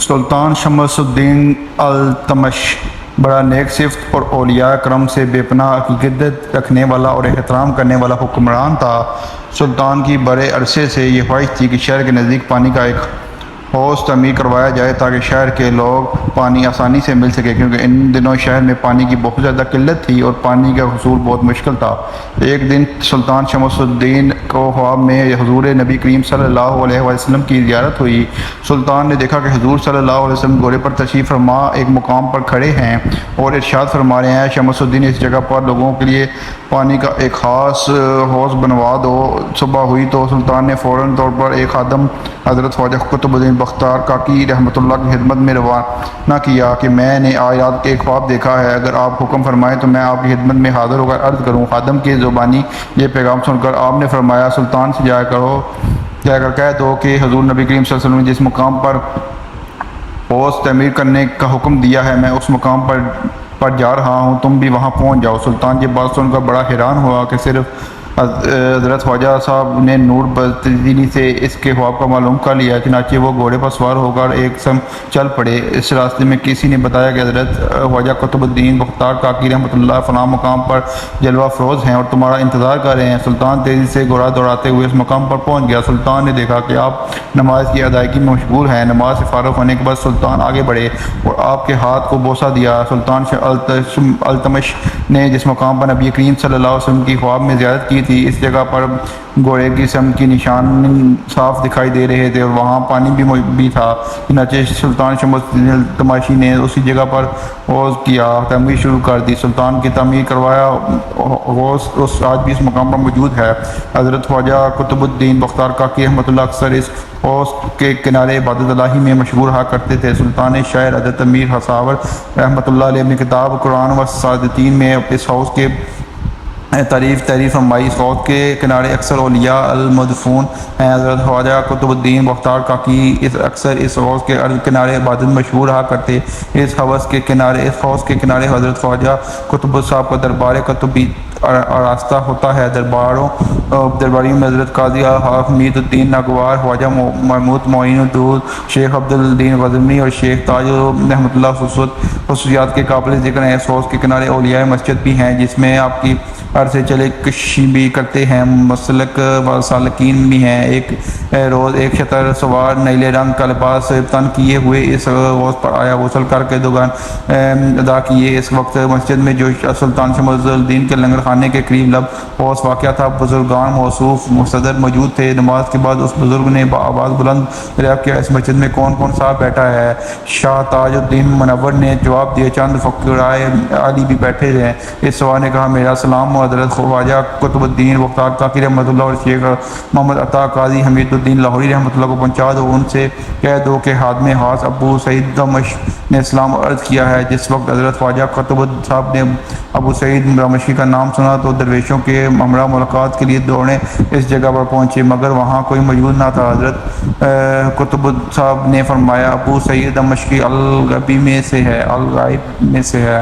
سلطان شمس الدین التمش بڑا نیک صفت اور اولیاء کرم سے بے پناہ عقیدت رکھنے والا اور احترام کرنے والا حکمران تھا۔ سلطان کی بڑے عرصے سے یہ خواہش تھی کہ شہر کے نزدیک پانی کا ایک حوض تعمیر کروایا جائے تاکہ شہر کے لوگ پانی آسانی سے مل سکے، کیونکہ ان دنوں شہر میں پانی کی بہت زیادہ قلت تھی اور پانی کا حصول بہت مشکل تھا۔ ایک دن سلطان شمس الدین کو خواب میں حضور نبی کریم صلی اللہ علیہ وسلم کی زیارت ہوئی۔ سلطان نے دیکھا کہ حضور صلی اللہ علیہ وسلم گھوڑے پر تشریف فرما ایک مقام پر کھڑے ہیں اور ارشاد فرما رہے ہیں، شمس الدین اس جگہ پر لوگوں کے لیے پانی کا ایک خاص حوض بنوا دو۔ صبح ہوئی تو سلطان نے فوراً طور پر ایک خادم حضرت خواجہ قطب الدین بختیار کاکی رحمۃ اللہ کی خدمت میں روانہ کیا کہ میں نے آج رات ایک خواب دیکھا ہے، اگر آپ حکم فرمائیں تو میں آپ کی خدمت میں حاضر ہو کر عرض کروں۔ خادم کی زبانی یہ پیغام سن کر آپ نے فرمایا، سلطان سے جا کر کہہ دو کہ حضور نبی کریم صلی اللہ علیہ وسلم نے جس مقام پر حوض تعمیر کرنے کا حکم دیا ہے میں اس مقام پر جا رہا ہوں، تم بھی وہاں پہنچ جاؤ۔ سلطان یہ بات سن کر بڑا حیران ہوا کہ صرف حضرت خواجہ صاحب نے نور بتدینی سے اس کے خواب کا معلوم کر لیا۔ چنانچہ وہ گھوڑے پر سوار ہو کر ایک سمت چل پڑے۔ اس راستے میں کسی نے بتایا کہ حضرت خواجہ قطب الدین بختیار کاکی رحمۃ اللہ فلاں مقام پر جلوہ افروز ہیں اور تمہارا انتظار کر رہے ہیں۔ سلطان تیزی سے گھوڑا دوڑاتے ہوئے اس مقام پر پہنچ گیا۔ سلطان نے دیکھا کہ آپ نماز کی ادائیگی میں مشغول ہیں۔ نماز سے فارغ ہونے کے بعد سلطان آگے بڑھے اور آپ کے ہاتھ کو بوسہ دیا۔ سلطان التمش نے جس مقام پر نبی کریم صلی اللہ علیہ وسلم کی خواب میں زیارت کی تھی، اس جگہ پر گھوڑے کی سمت کی نشان صاف دکھائی دے رہے تھے اور وہاں پانی بھی تھا۔ چنانچہ سلطان شمس الدین التمشی نے اسی جگہ پر حوض کیا تعمیر شروع کر دی۔ سلطان کی تعمیر کروایا حوض آج بھی اس مقام پر موجود ہے۔ حضرت خواجہ قطب الدین بختیار کاکی رحمۃ اللہ اکثر اس حوض کے کنارے عبادت الہی میں مشغول رہا کرتے تھے۔ سلطان شاعر حضرت امیر حصاور رحمۃ اللہ علیہ اپنی کتاب قرآن و سعادتین میں اس حوض کے تعریف فرمائی۔ اس حوض کے کنارے اکثر اولیاء المدفون ہیں۔ حضرت خواجہ قطب الدین بختیار کاکی اکثر اس حوض کے کنارے عبادت مشہور رہا کرتے۔ اس حوض کے کنارے حضرت خواجہ قطب صاحب کا دربار قطبی آراستہ ہوتا ہے۔ درباریوں میں حضرت قاضی حمید الدین ناگوار، خواجہ محمود معین الدول، شیخ عبد الدین غزنوی اور شیخ تاج رحمۃ اللہ خصوصیات کے قابل ذکر ہیں۔ اس حوض کے کنارے اولیاء مسجد بھی ہیں جس میں آپ کی عرصے چلے کشی بھی کرتے ہیں، مسلک و سالکین بھی ہیں۔ ایک روز ایک شتر سوار نیلے رنگ کا لباس تن کیے ہوئے اس حوض پر آیا، غسل کر کے دوگان ادا کیے۔ اس وقت مسجد میں جو سلطان شمس الدین کے لنگر خانے کے قریب لب حوض واقع تھا، بزرگان موصوف صدر موجود تھے۔ نماز کے بعد اس بزرگ نے آواز بلند دریافت کیا، اس مسجد میں کون صاحب بیٹھا ہے؟ شاہ تاج الدین منور نے جواب دیا، چند فقرائے عالی بھی بیٹھے ہیں۔ اس سوار نے کہا، میرا سلام حضرت خواجہ قطب الدین بختیار کاکی رحمۃ اللہ اور شیخ محمد عطا قاضی حمید الدین لاہوری رحمۃ اللہ کو پہنچا دو۔ ان سے کہہ دو کہ خادم خاص ابو سعید دمشقی نے اسلام عرض کیا ہے۔ جس وقت حضرت خواجہ قطب صاحب نے ابو سعید دمشقی کا نام سنا تو درویشوں کے ہمراہ ملاقات کے لیے دوڑنے اس جگہ پر پہنچے، مگر وہاں کوئی موجود نہ تھا۔ حضرت قطب صاحب نے فرمایا، ابو سعید دمشقی الغیب میں سے ہے۔